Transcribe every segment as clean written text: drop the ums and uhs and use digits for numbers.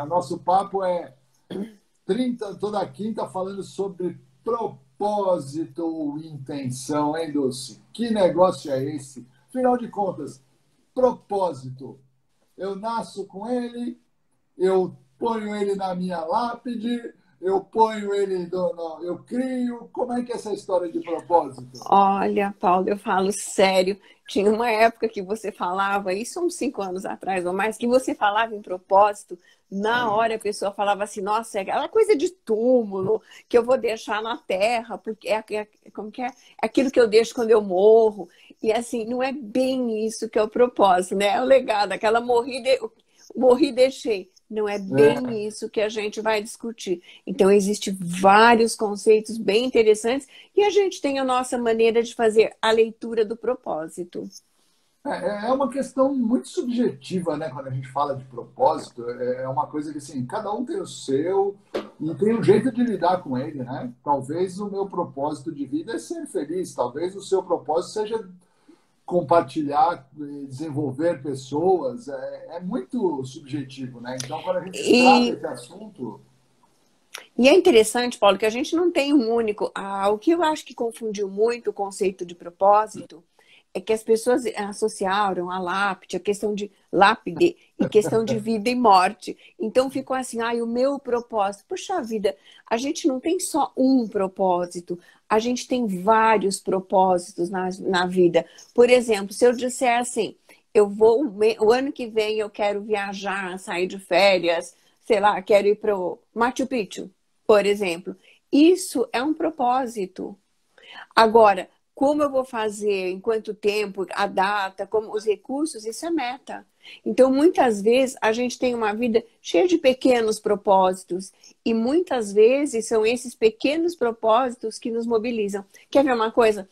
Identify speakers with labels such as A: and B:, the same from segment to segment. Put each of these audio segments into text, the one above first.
A: Nosso papo é 30 toda quinta falando sobre propósito ou intenção, hein, Dulce? Que negócio é esse? Afinal de contas, propósito. Eu nasço com ele, eu ponho ele na minha lápide, eu ponho ele, eu crio. Como é que é essa história de propósito?
B: Olha, Paulo, eu falo sério. Tinha uma época que você falava, isso uns 5 anos atrás ou mais, que você falava em propósito, na hora a pessoa falava assim, nossa, é aquela coisa de túmulo que eu vou deixar na terra, porque como que é? É aquilo que eu deixo quando eu morro. E assim, não é bem isso que é o propósito, né? É o legado, aquela morri, deixei. Não é
A: É,
B: bem isso que a gente vai discutir. Então, existem vários conceitos bem interessantes e a gente tem a nossa maneira de fazer a leitura do propósito.
A: é uma questão muito subjetiva, né? Quando a gente fala de propósito, é uma coisa que assim, cada um tem o seu e tem um jeito de lidar com ele, né? Talvez o meu propósito de vida é ser feliz, talvez o seu propósito seja compartilhar, desenvolver pessoas, é muito subjetivo, né? Então, quando a gente trata
B: E,
A: esse assunto,
B: e é interessante, Paulo, que a gente não tem um único. O que eu acho que confundiu muito o conceito de propósito é que as pessoas associaram a lápide, a questão de lápide e questão de vida e morte. Então ficou assim, o meu propósito. Puxa vida, a gente não tem só um propósito, a gente tem vários propósitos na vida. Por exemplo, se eu disser assim, o ano que vem eu quero viajar, sair de férias, sei lá, quero ir para o Machu Picchu, por exemplo. Isso é um propósito. Agora, como eu vou fazer, em quanto tempo, a data, como os recursos, isso é meta. Então, muitas vezes, a gente tem uma vida cheia de pequenos propósitos e muitas vezes são esses pequenos propósitos que nos mobilizam. Quer ver uma coisa?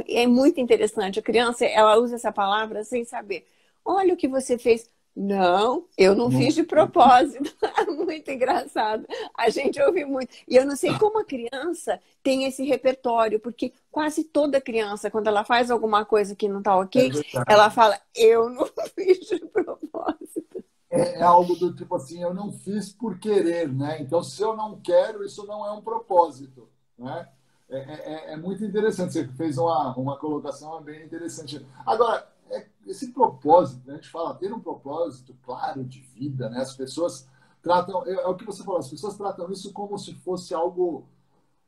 B: É muito interessante, a criança, ela usa essa palavra sem saber. Olha o que você fez. Não, eu não fiz
A: não,
B: de propósito. É muito engraçado. A gente ouve muito. E eu não sei como a criança tem esse repertório, porque quase toda criança, quando ela faz alguma coisa que não está
A: é
B: ok, ela
A: verdade.
B: fala, eu não fiz de propósito.
A: É algo do tipo assim, eu não fiz por querer, né? Então, se eu não quero, isso não é um propósito, né? É muito interessante. Você fez uma colocação bem interessante. Agora, esse propósito, né? A gente fala ter um propósito claro de vida, né? As pessoas tratam, é o que você falou, as pessoas tratam isso como se fosse algo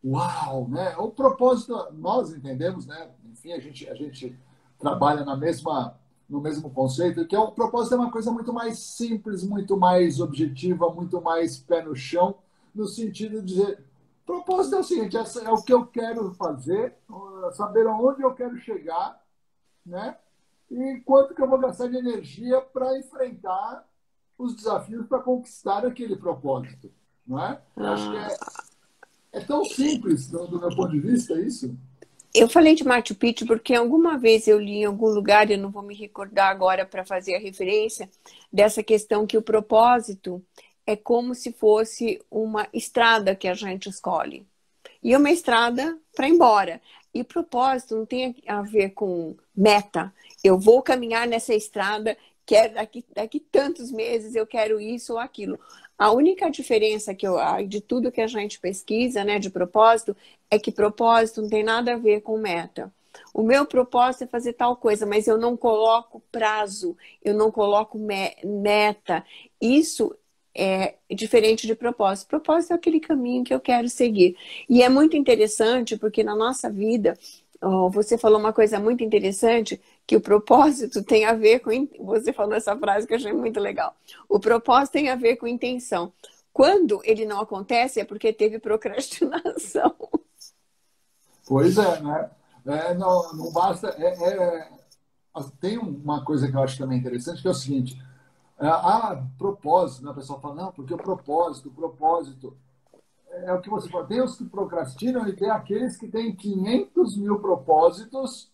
A: uau, né? O propósito, nós entendemos, né? Enfim, a gente trabalha no mesmo conceito, que é o propósito é uma coisa muito mais simples, muito mais objetiva, muito mais pé no chão, no sentido de dizer, propósito é o seguinte, essa é o que eu quero fazer, saber aonde eu quero chegar, né? E quanto que eu vou gastar de energia para enfrentar os desafios para conquistar aquele propósito, não é? Eu acho que
B: Ah,
A: é tão simples, do meu ponto de vista, isso.
B: eu falei de Machu Picchu porque alguma vez eu li em algum lugar, eu não vou me recordar agora para fazer a referência, dessa questão que o propósito é como se fosse uma estrada que a gente escolhe. E uma estrada para ir embora. E propósito não tem a ver com meta. Eu vou caminhar nessa estrada, quero daqui tantos meses eu quero isso ou aquilo. A única diferença de tudo que a gente pesquisa, né, de propósito, é que propósito não tem nada a ver com meta. O meu propósito é fazer tal coisa, mas eu não coloco prazo, eu não coloco meta. Isso é diferente de propósito. Propósito é aquele caminho que eu quero seguir. E é muito interessante porque na nossa vida, você falou uma coisa muito interessante, que o propósito tem a ver com. Você falou essa frase que eu achei muito legal. O propósito tem a ver com intenção. Quando ele não acontece é porque teve procrastinação.
A: Pois é, né? Não basta. Tem uma coisa que eu acho também interessante, que é o seguinte: propósito, né? A pessoa fala, não, porque o propósito. É o que você fala, tem os que procrastinam e tem aqueles que têm 500 mil propósitos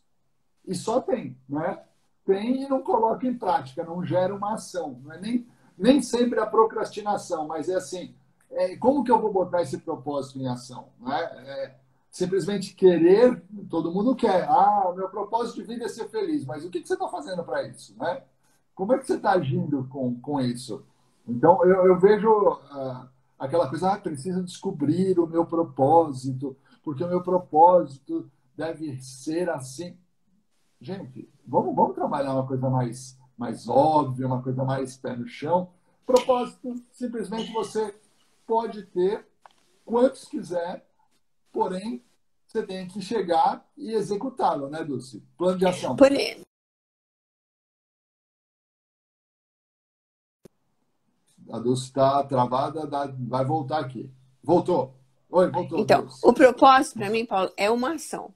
A: e só tem, né? Tem e não coloca em prática, não gera uma ação. Não é nem sempre a procrastinação, mas é assim, como que eu vou botar esse propósito em ação? Né? Simplesmente querer, todo mundo quer. Meu propósito de vida é ser feliz, mas o que você está fazendo para isso? Né? Como é que você está agindo com isso? Então, eu vejo aquela coisa, preciso descobrir o meu propósito, porque o meu propósito deve ser assim. Gente, vamos trabalhar uma coisa mais óbvia, uma coisa mais pé no chão. Propósito, simplesmente você pode ter quantos quiser, porém, você tem que chegar e executá-lo, né, Dulce? Plano de ação.
B: Por,
A: A Dulce está travada, vai voltar aqui. Voltou. Oi, voltou,
B: então,
A: Dulce.
B: o propósito, para mim, Paulo, é uma ação.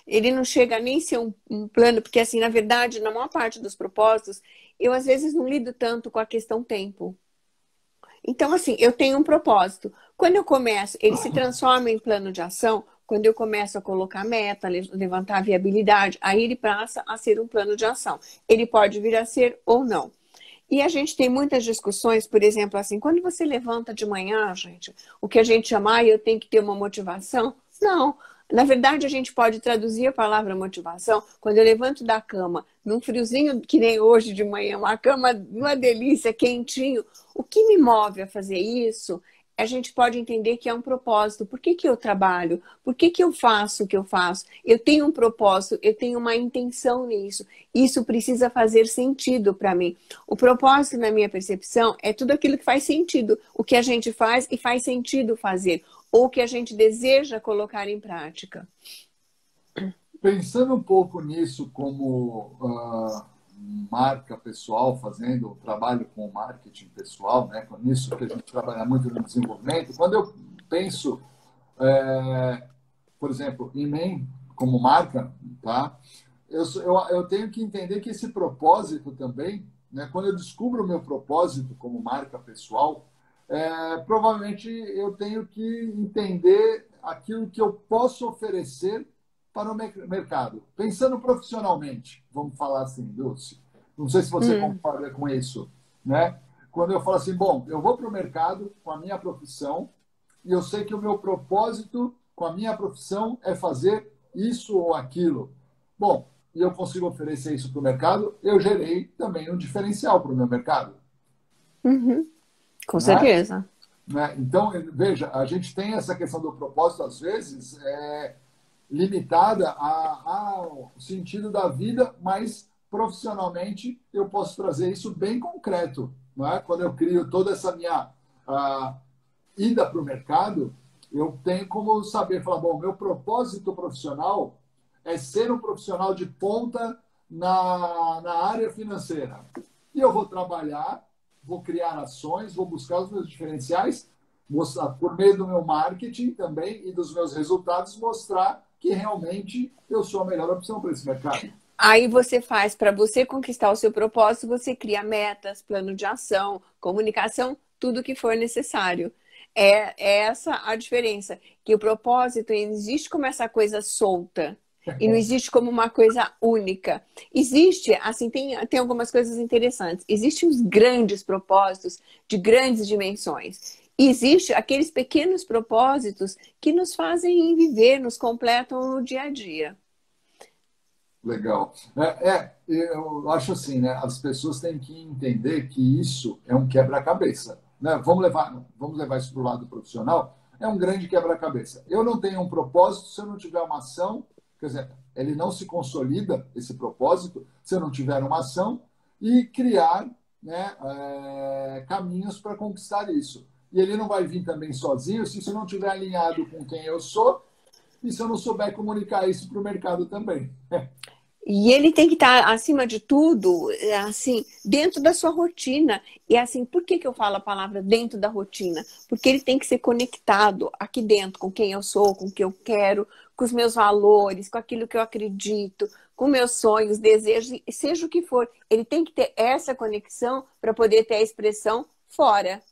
B: Ele não chega nem a ser um plano, porque, assim, na verdade, na maior parte dos propósitos, eu às vezes não lido tanto com a questão tempo. Então, assim, eu tenho um propósito. Quando eu começo, ele se transforma em plano de ação, quando eu começo a colocar meta, levantar a viabilidade, aí ele passa a ser um plano de ação. Ele pode vir a ser ou não. E a gente tem muitas discussões, por exemplo, assim, quando você levanta de manhã, gente, o que a gente chama, eu tenho que ter uma motivação. Não. Na verdade, a gente pode traduzir a palavra motivação quando eu levanto da cama, num friozinho que nem hoje de manhã, uma cama, uma delícia, quentinho. O que me move a fazer isso? A gente pode entender que é um propósito. Por que que eu trabalho? Por que que eu faço o que eu faço? Eu tenho um propósito, eu tenho uma intenção nisso. Isso precisa fazer sentido para mim. O propósito, na minha percepção, é tudo aquilo que faz sentido. O que a gente faz e faz sentido fazer. Ou o que a gente deseja colocar em prática.
A: Pensando um pouco nisso como marca pessoal, fazendo trabalho com marketing pessoal, né? Com isso que a gente trabalha muito no desenvolvimento, quando eu penso, por exemplo, em mim como marca, tá? Eu tenho que entender que esse propósito também, né? Quando eu descubro o meu propósito como marca pessoal, provavelmente eu tenho que entender aquilo que eu posso oferecer para o mercado. Pensando profissionalmente, vamos falar assim, Dulce. Não sei se você
B: Hum.
A: concorda com isso, né? Quando eu falo assim, bom, eu vou para o mercado com a minha profissão e eu sei que o meu propósito com a minha profissão é fazer isso ou aquilo. Bom, e eu consigo oferecer isso para o mercado, eu gerei também um diferencial para o meu mercado,
B: Uhum. Com
A: né?
B: certeza.
A: Né? Então, veja, a gente tem essa questão do propósito, às vezes, limitada ao sentido da vida, mas profissionalmente eu posso trazer isso bem concreto. Não é? Quando eu crio toda essa minha ida para o mercado, eu tenho como saber, falar, bom, meu propósito profissional é ser um profissional de ponta na área financeira. E eu vou trabalhar, vou criar ações, vou buscar os meus diferenciais, mostrar, por meio do meu marketing também e dos meus resultados, mostrar que realmente eu sou a melhor opção para esse mercado.
B: Aí você faz, para você conquistar o seu propósito, você cria metas, plano de ação, comunicação, tudo que for necessário. É essa a diferença, que o propósito existe como essa coisa solta e não existe como uma coisa única. Existe, assim, tem algumas coisas interessantes. Existem os grandes propósitos de grandes dimensões. Existe aqueles pequenos propósitos que nos fazem viver, nos completam no dia a dia.
A: Legal. Eu acho assim, né? As pessoas têm que entender que isso é um quebra-cabeça, né? Vamos levar isso para o lado profissional. É um grande quebra-cabeça. Eu não tenho um propósito se eu não tiver uma ação, quer dizer, ele não se consolida, esse propósito, se eu não tiver uma ação e criar, né, caminhos para conquistar isso. E ele não vai vir também sozinho se isso não estiver alinhado com quem eu sou e se eu não souber comunicar isso para o mercado também.
B: E ele tem que estar, acima de tudo, assim, dentro da sua rotina. E assim, por que que eu falo a palavra dentro da rotina? Porque ele tem que ser conectado aqui dentro com quem eu sou, com o que eu quero, com os meus valores, com aquilo que eu acredito, com meus sonhos, desejos, seja o que for. Ele tem que ter essa conexão para poder ter a expressão fora.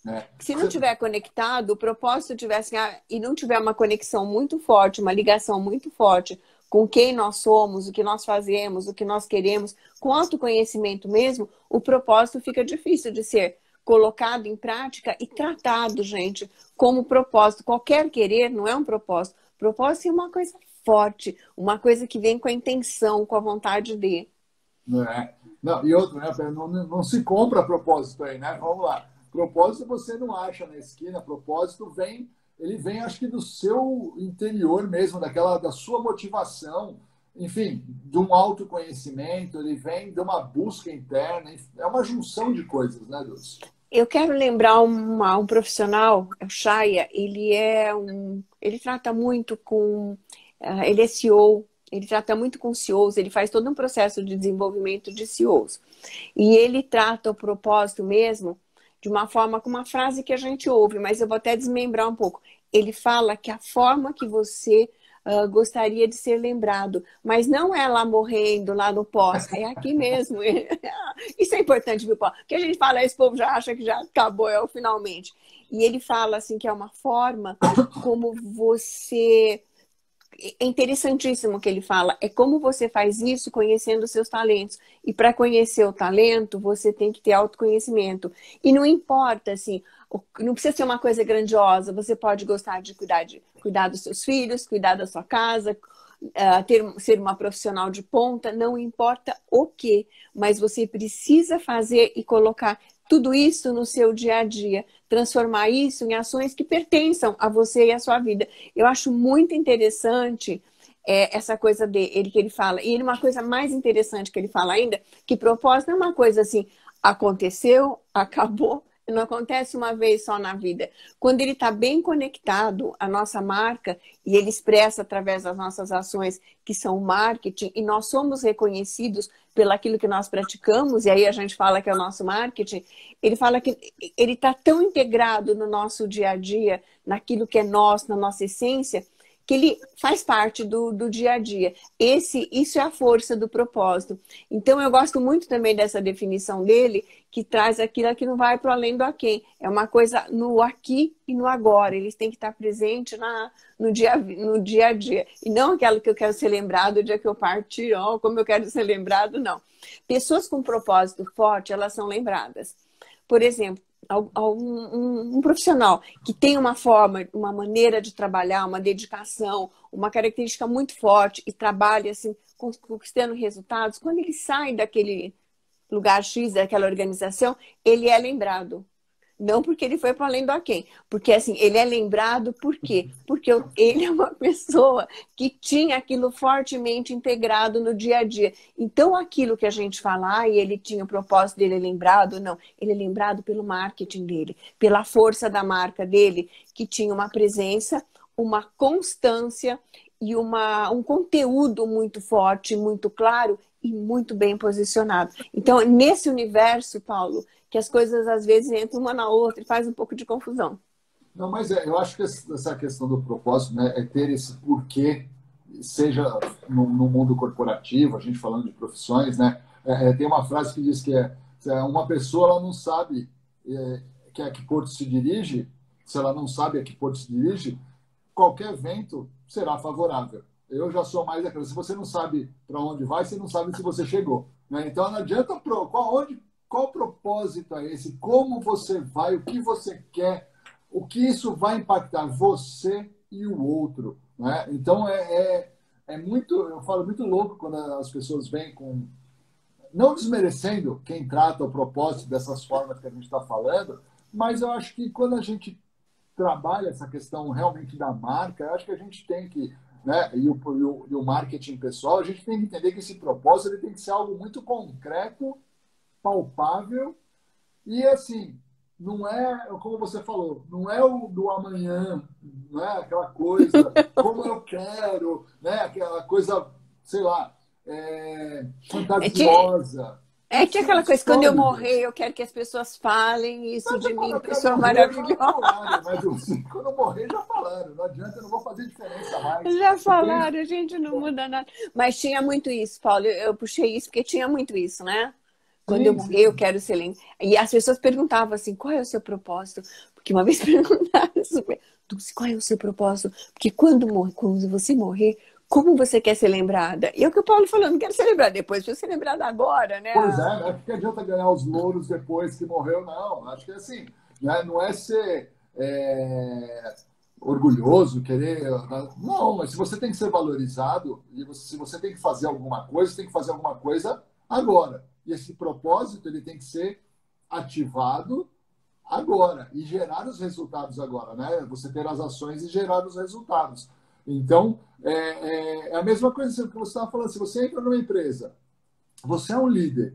A: Né?
B: Se não tiver conectado, o propósito tiver assim, e não tiver uma conexão muito forte, uma ligação muito forte com quem nós somos, o que nós fazemos, o que nós queremos, com autoconhecimento mesmo, o propósito fica difícil de ser colocado em prática e tratado, gente, como propósito. Qualquer querer não é um propósito. Propósito é uma coisa forte, uma coisa que vem com a intenção, com a vontade de.
A: Não é? Não, e outro, né? Não se compra propósito aí, né? Vamos lá. Propósito você não acha na esquina, propósito vem, ele vem, acho que do seu interior mesmo, da sua motivação, enfim, de um autoconhecimento, ele vem de uma busca interna, é uma junção de coisas, né, Dulce?
B: Eu quero lembrar um profissional, o Shaya, ele trata muito com, ele é CEO, ele trata muito com CEOs, ele faz todo um processo de desenvolvimento de CEOs. E ele trata o propósito mesmo de uma forma, com uma frase que a gente ouve, mas eu vou até desmembrar um pouco. Ele fala que a forma que você gostaria de ser lembrado, mas não é lá morrendo, lá no pós, é aqui mesmo. Isso é importante, viu, Paulo? Porque a gente fala, esse povo já acha que já acabou, é o finalmente. E ele fala assim que é uma forma como você... É interessantíssimo o que ele fala. É como você faz isso conhecendo os seus talentos. E para conhecer o talento, você tem que ter autoconhecimento. E não importa, assim, não precisa ser uma coisa grandiosa. Você pode gostar de cuidar dos seus filhos, cuidar da sua casa, ser uma profissional de ponta. Não importa o que, mas você precisa fazer e colocar tudo isso no seu dia a dia, transformar isso em ações que pertençam a você e à sua vida. Eu acho muito interessante essa coisa dele, que ele fala. E uma coisa mais interessante que ele fala ainda, que propósito não é uma coisa assim, aconteceu, acabou, não acontece uma vez só na vida. Quando ele está bem conectado à nossa marca, e ele expressa através das nossas ações que são marketing, e nós somos reconhecidos pelaquilo que nós praticamos, e aí a gente fala que é o nosso marketing, ele fala que ele está tão integrado no nosso dia a dia, naquilo que é nosso, na nossa essência, que ele faz parte do dia a dia. Isso é a força do propósito. Então, eu gosto muito também dessa definição dele, que traz aquilo que não vai para além do aquém. É uma coisa no aqui e no agora. Eles têm que estar presentes no dia a dia. E não aquilo que eu quero ser lembrado o dia que eu partir, como eu quero ser lembrado, não. Pessoas com propósito forte, elas são lembradas. Por exemplo, um profissional que tem uma forma, uma maneira de trabalhar, uma dedicação, uma característica muito forte e trabalha assim, conquistando resultados, quando ele sai daquele lugar X, daquela organização, ele é lembrado. Não porque ele foi para além do aquém. Porque, assim, ele é lembrado por quê? Porque ele é uma pessoa que tinha aquilo fortemente integrado no dia a dia. Então, aquilo que a gente fala, e ele tinha o propósito dele lembrado, não. Ele é lembrado pelo marketing dele, pela força da marca dele, que tinha uma presença, uma constância e um conteúdo muito forte, muito claro e muito bem posicionado. Então, nesse universo, Paulo, que as coisas às vezes entram uma na outra e faz um pouco de confusão.
A: Não, mas eu acho que essa questão do propósito, né, é ter esse porquê, seja no mundo corporativo, a gente falando de profissões, né, tem uma frase que diz que uma pessoa ela não sabe a que porto se dirige, se ela não sabe a que porto se dirige, qualquer vento será favorável. Eu já sou mais aquela. Se você não sabe para onde vai, você não sabe se você chegou. Né? Então não adianta qual propósito é esse, como você vai, o que você quer, o que isso vai impactar você e o outro. Né? Então muito, eu falo muito louco quando as pessoas vêm com, não desmerecendo quem trata o propósito dessas formas que a gente está falando, mas eu acho que quando a gente trabalha essa questão realmente da marca, eu acho que a gente tem que, né, e o marketing pessoal, a gente tem que entender que esse propósito ele tem que ser algo muito concreto, palpável e assim, não é, como você falou, não é o do amanhã, não é aquela coisa como eu quero, né, aquela coisa, sei lá, fantasiosa.
B: Tinha aquela coisa, quando eu morrer, eu quero que as pessoas falem isso de mim, pessoa maravilhosa.
A: Mas assim, quando eu morrer, já falaram. Não adianta, eu não vou fazer diferença mais.
B: Já falaram, a gente não muda nada. Mas tinha muito isso, Paulo. Eu puxei isso porque tinha muito isso, né? Quando eu morrer, eu quero ser lembrado. E as pessoas perguntavam assim, qual é o seu propósito? Porque uma vez perguntaram assim, Dulce, qual é o seu propósito? Porque quando você morrer, como você quer ser lembrada? E é o que o Paulo falou, não quero ser lembrada depois, quero ser lembrada agora, né?
A: Pois é, não é porque adianta ganhar os louros depois que morreu, não. Acho que assim, né? Não é ser orgulhoso, querer... Não, mas se você tem que ser valorizado, e se você tem que fazer alguma coisa, você tem que fazer alguma coisa agora. E esse propósito ele tem que ser ativado agora e gerar os resultados agora, né? Você ter as ações e gerar os resultados. Então, é a mesma coisa que você estava falando. Se você entra numa empresa, você é um líder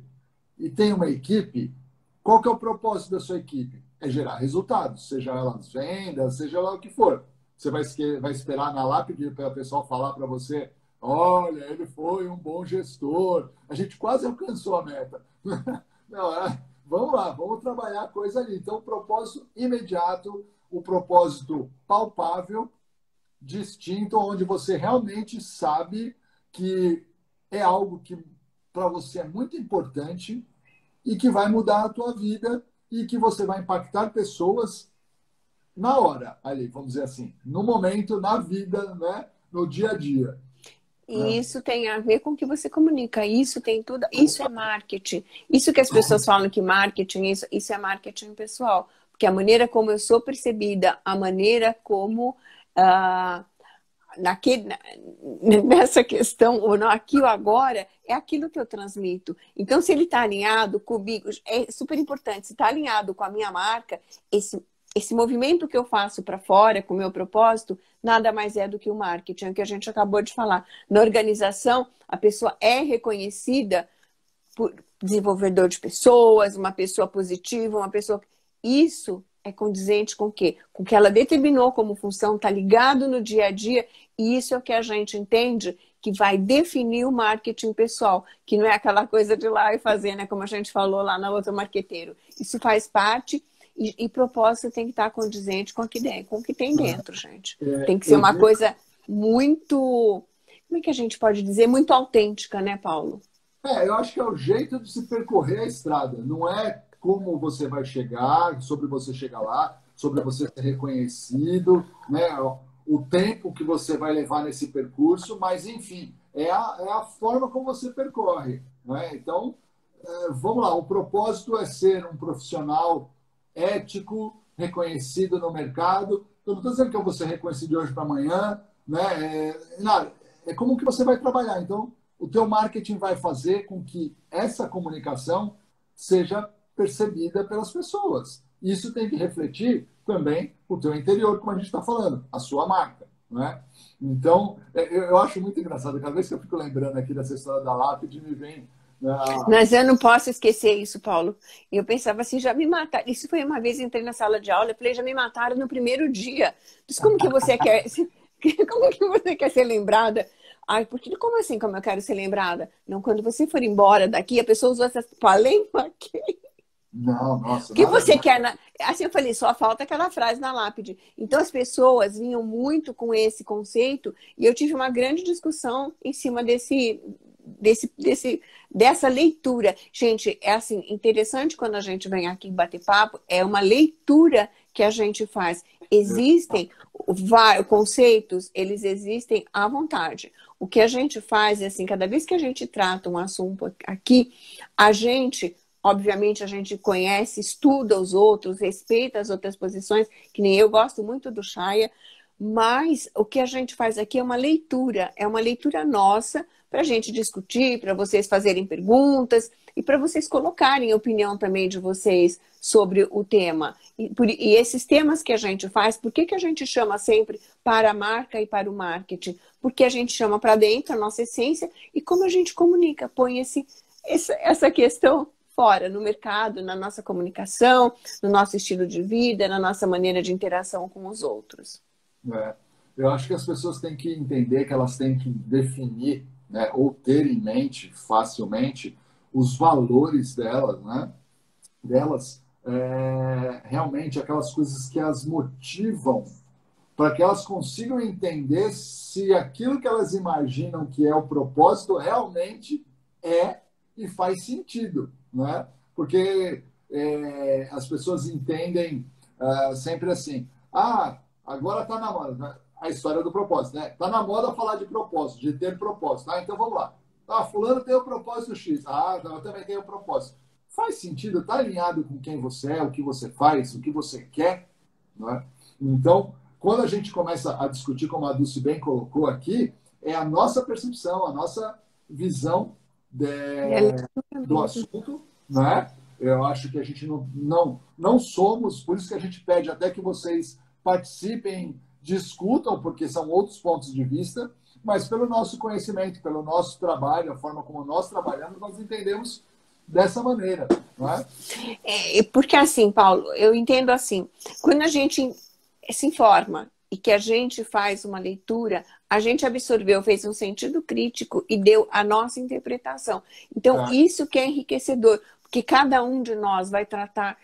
A: e tem uma equipe, qual que é o propósito da sua equipe? É gerar resultados, seja ela as vendas, seja lá o que for. Você vai esperar na lápide para o pessoal falar para você, olha, ele foi um bom gestor, a gente quase alcançou a meta. Não, vamos lá, vamos trabalhar a coisa ali. Então, o propósito imediato, o propósito palpável, distinto, onde você realmente sabe que é algo que para você é muito importante e que vai mudar a tua vida e que você vai impactar pessoas na hora, ali, vamos dizer assim, no momento, na vida, né? No dia a dia.
B: E isso tem a ver com o que você comunica. Isso tem tudo. Isso é marketing. Isso que as pessoas falam que marketing, isso é marketing pessoal. Porque a maneira como eu sou percebida, a maneira como nessa questão, ou não, aqui ou agora, é aquilo que eu transmito. Então, se ele está alinhado comigo, é super importante. Se está alinhado com a minha marca, esse movimento que eu faço para fora, com o meu propósito, nada mais é do que o marketing, que a gente acabou de falar. Na organização, a pessoa é reconhecida por desenvolvedor de pessoas, uma pessoa positiva, uma pessoa... Isso é condizente com o quê? Com o que ela determinou como função, está ligado no dia a dia, e isso é o que a gente entende que vai definir o marketing pessoal, que não é aquela coisa de ir lá e fazer, né? Como a gente falou lá na outra marqueteiro. Isso faz parte... E propósito tem que estar condizente com o que tem dentro, gente. Tem que ser uma coisa muito... Como é que a gente pode dizer? Muito autêntica, né, Paulo?
A: Eu acho que é o jeito de se percorrer a estrada. Não é como você vai chegar, sobre você chegar lá, sobre você ser reconhecido, né? O tempo que você vai levar nesse percurso, mas, enfim, é a forma como você percorre, né? Então, vamos lá. O propósito é ser um profissional ético, reconhecido no mercado. Eu não estou dizendo que eu vou ser reconhecido de hoje para amanhã, né? É como que você vai trabalhar. Então, o teu marketing vai fazer com que essa comunicação seja percebida pelas pessoas. Isso tem que refletir também o teu interior, como a gente está falando, a sua marca, né? Então, eu acho muito engraçado. Cada vez que eu fico lembrando aqui dessa história da lápide, me vem...
B: Mas eu não posso esquecer isso, Paulo. Eu pensava assim, já me mataram. Isso foi uma vez, entrei na sala de aula, eu falei, já me mataram no primeiro dia. Mas como que você quer... Como que você quer ser lembrada? Ai, porque como assim como eu quero ser lembrada? Não, quando você for embora daqui, a pessoa usou essa palema aqui.
A: Não, nossa.
B: O que você quer? Assim eu falei, só falta aquela frase na lápide. Então as pessoas vinham muito com esse conceito e eu tive uma grande discussão em cima dessa leitura. Gente, é assim, interessante quando a gente vem aqui bater papo, é uma leitura que a gente faz. Existem vários conceitos, eles existem à vontade. O que a gente faz é assim, cada vez que a gente trata um assunto aqui, obviamente, a gente conhece, estuda os outros, respeita as outras posições, que nem eu gosto muito do Shaya, mas o que a gente faz aqui é uma leitura nossa, para a gente discutir, para vocês fazerem perguntas e para vocês colocarem a opinião também de vocês sobre o tema. E esses temas que a gente faz, por que a gente chama sempre para a marca e para o marketing? Porque a gente chama para dentro a nossa essência e como a gente comunica, põe essa questão fora, no mercado, na nossa comunicação, no nosso estilo de vida, na nossa maneira de interação com os outros.
A: Eu acho que as pessoas têm que entender que elas têm que definir, né, ou ter em mente facilmente os valores delas, né? Realmente aquelas coisas que as motivam para que elas consigam entender se aquilo que elas imaginam que é o propósito realmente é e faz sentido, né? Porque as pessoas entendem sempre assim, agora está na moda, né? A história do propósito, né? Está na moda falar de propósito, de ter propósito. Então vamos lá. Fulano tem o propósito X. Eu também tenho o propósito. Faz sentido? Está alinhado com quem você é, o que você faz, o que você quer? Não é? Então, quando a gente começa a discutir, como a Dulce bem colocou aqui, é a nossa percepção, a nossa visão do assunto, né? Eu acho que a gente não somos, por isso que a gente pede até que vocês participem, discutam, porque são outros pontos de vista, mas pelo nosso conhecimento, pelo nosso trabalho, a forma como nós trabalhamos, nós entendemos dessa maneira, não é?
B: Porque assim, Paulo, eu entendo assim, quando a gente se informa e que a gente faz uma leitura, a gente absorveu, fez um sentido crítico e deu a nossa interpretação. Então, isso que é enriquecedor, porque cada um de nós vai tratar,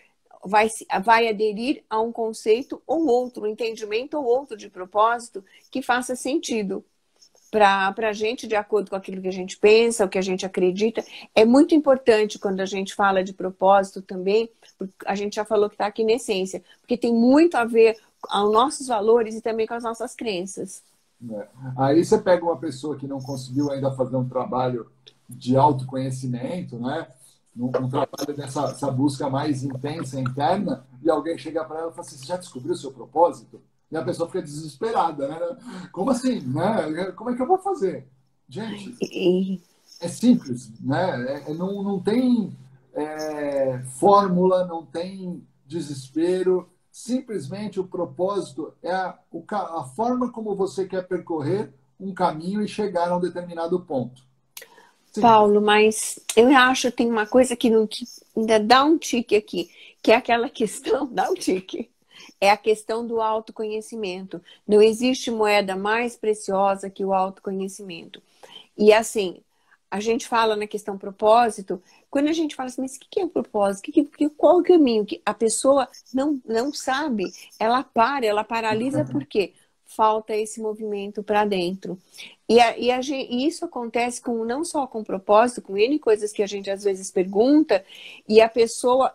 B: vai aderir a um conceito ou outro, um entendimento ou outro de propósito que faça sentido para a gente, de acordo com aquilo que a gente pensa, o que a gente acredita. É muito importante quando a gente fala de propósito também, a gente já falou que está aqui na essência, porque tem muito a ver com os nossos valores e também com as nossas crenças.
A: Aí você pega uma pessoa que não conseguiu ainda fazer um trabalho de autoconhecimento, né? Um trabalho dessa busca mais intensa interna, e alguém chega para ela e fala assim: você já descobriu o seu propósito? E a pessoa fica desesperada, né? Como assim, né? Como é que eu vou fazer? Gente, é simples, né? Não tem fórmula, não tem desespero. Simplesmente o propósito é a forma como você quer percorrer um caminho e chegar a um determinado ponto. Sim.
B: Paulo, mas eu acho que tem uma coisa que ainda dá um tique aqui, que é aquela questão, dá um tique. É a questão do autoconhecimento. Não existe moeda mais preciosa que o autoconhecimento. E assim, a gente fala na questão propósito, quando a gente fala assim, mas o que é o propósito? Qual o caminho? Que a pessoa não sabe, ela paralisa por quê? Falta esse movimento para dentro. E isso acontece não só com propósito, com N coisas que a gente às vezes pergunta, e a pessoa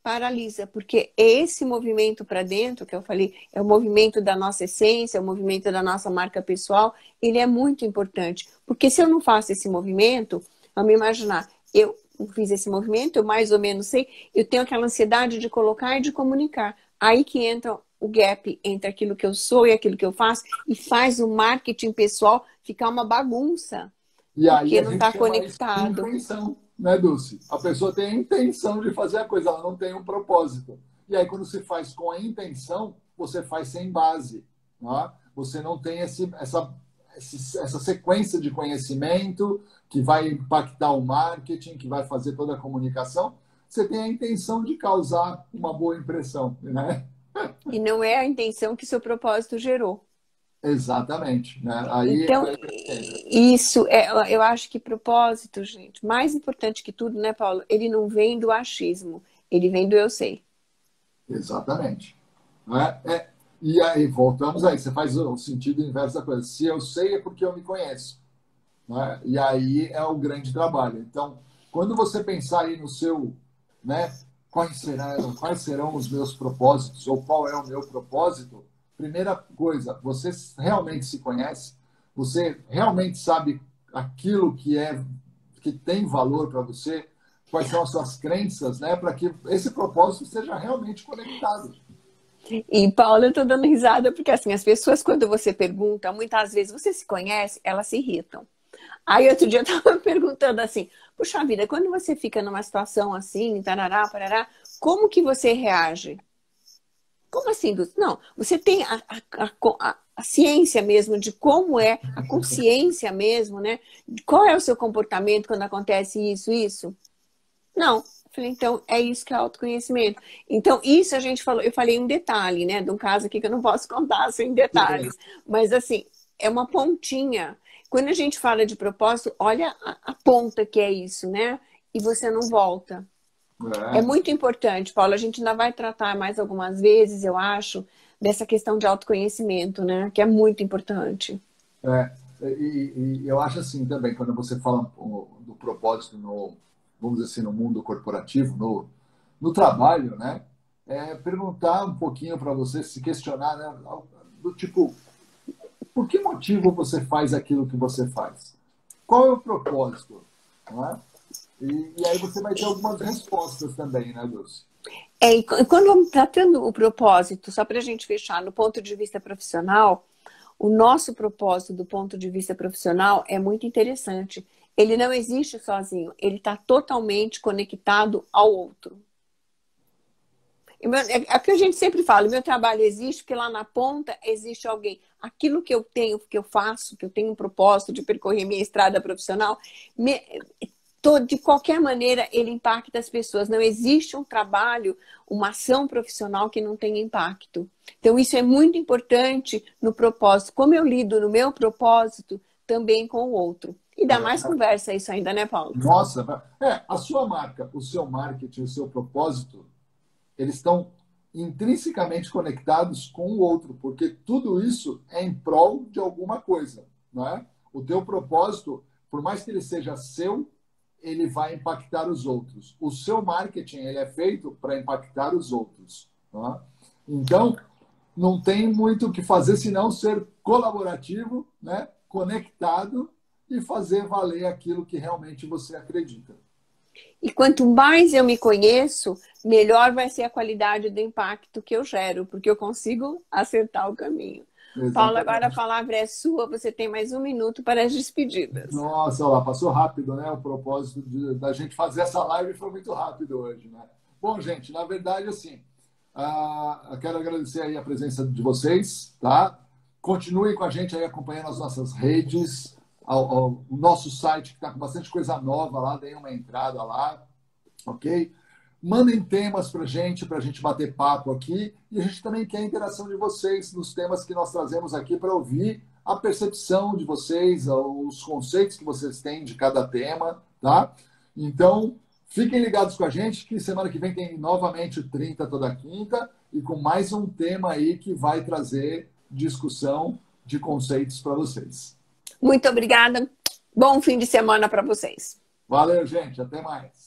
B: paralisa, porque esse movimento para dentro, que eu falei, é o movimento da nossa essência, é o movimento da nossa marca pessoal, ele é muito importante. Porque se eu não faço esse movimento, vamos imaginar, eu fiz esse movimento, eu mais ou menos sei, eu tenho aquela ansiedade de colocar e de comunicar. Aí que entra o gap entre aquilo que eu sou e aquilo que eu faço, e faz o marketing pessoal ficar uma bagunça.
A: E aí
B: porque não está conectado.
A: Intenção, né, Dulce? A pessoa tem a intenção de fazer a coisa, ela não tem um propósito. E aí, quando se faz com a intenção, você faz sem base. Né? Você não tem essa sequência de conhecimento que vai impactar o marketing, que vai fazer toda a comunicação. Você tem a intenção de causar uma boa impressão, né?
B: E não é a intenção que seu propósito gerou.
A: Exatamente. Né?
B: Então, isso, eu acho que propósito, gente, mais importante que tudo, né, Paulo? Ele não vem do achismo, ele vem do eu sei.
A: Exatamente. Né? E aí, voltamos aí, você faz o sentido inverso da coisa. Se eu sei, é porque eu me conheço. Né? E aí é o grande trabalho. Então, quando você pensar aí no seu, né, quais serão os meus propósitos, ou qual é o meu propósito, primeira coisa, você realmente se conhece, você realmente sabe aquilo que tem valor para você, quais são as suas crenças, né, para que esse propósito seja realmente conectado.
B: E, Paulo, eu estou dando risada porque, assim, as pessoas, quando você pergunta, muitas vezes, você se conhece, elas se irritam. Aí, outro dia, eu estava perguntando assim, puxa vida, quando você fica numa situação assim, tarará, parará, como que você reage? Como assim? Não, você tem a ciência mesmo de como é, a consciência mesmo, né? De qual é o seu comportamento quando acontece isso? Não. Falei, então, é isso que é autoconhecimento. Então, isso a gente falou, eu falei um detalhe, né? De um caso aqui que eu não posso contar sem detalhes. Mas, assim, é uma pontinha. Quando a gente fala de propósito, olha a ponta que é isso, né? E você não volta. É muito importante, Paulo. A gente ainda vai tratar mais algumas vezes, eu dessa questão de autoconhecimento, né? Que é muito importante.
A: E eu acho assim também, quando você fala do propósito vamos dizer assim, no mundo corporativo, no trabalho, né? Perguntar um pouquinho para você, se questionar, né? Do tipo, por que motivo você faz aquilo que você faz? Qual é o propósito? Não é? E aí você vai ter algumas respostas também, né, Dulce?
B: E quando vamos tratando o propósito, só para a gente fechar, no ponto de vista profissional, o nosso propósito do ponto de vista profissional é muito interessante. ele não existe sozinho, ele está totalmente conectado ao outro. É o que a gente sempre fala, o meu trabalho existe porque lá na ponta existe alguém. Aquilo que eu tenho, que eu faço, que eu tenho um propósito de percorrer minha estrada profissional, de qualquer maneira ele impacta as pessoas. Não existe um trabalho, uma ação profissional que não tenha impacto. Então isso é muito importante no propósito. Como eu lido no meu propósito, também com o outro. E dá mais conversa isso ainda, né, Paulo?
A: Nossa, a sua marca, o seu marketing, o seu propósito, eles estão intrinsecamente conectados com o outro, porque tudo isso é em prol de alguma coisa, né? O teu propósito, por mais que ele seja seu, ele vai impactar os outros. O seu marketing, ele é feito para impactar os outros, né? Então, não tem muito o que fazer senão ser colaborativo, né? Conectado e fazer valer aquilo que realmente você acredita.
B: E quanto mais eu me conheço, melhor vai ser a qualidade do impacto que eu gero, porque eu consigo acertar o caminho.
A: Exatamente.
B: Paulo, agora a palavra é sua, você tem mais 1 minuto para as despedidas.
A: Nossa, olha lá, passou rápido, né? O propósito da gente fazer essa live foi muito rápido hoje, né? Bom, gente, na verdade, assim, eu quero agradecer aí a presença de vocês, tá? Continuem com a gente aí acompanhando as nossas redes, o nosso site que está com bastante coisa nova lá, deem uma entrada lá, ok? Mandem temas para a gente bater papo aqui, e a gente também quer a interação de vocês nos temas que nós trazemos aqui para ouvir a percepção de vocês, os conceitos que vocês têm de cada tema, tá? Então, fiquem ligados com a gente, que semana que vem tem novamente o 30 toda quinta, e com mais um tema aí que vai trazer discussão de conceitos para vocês.
B: Muito obrigada. Bom fim de semana para vocês.
A: Valeu, gente. Até mais.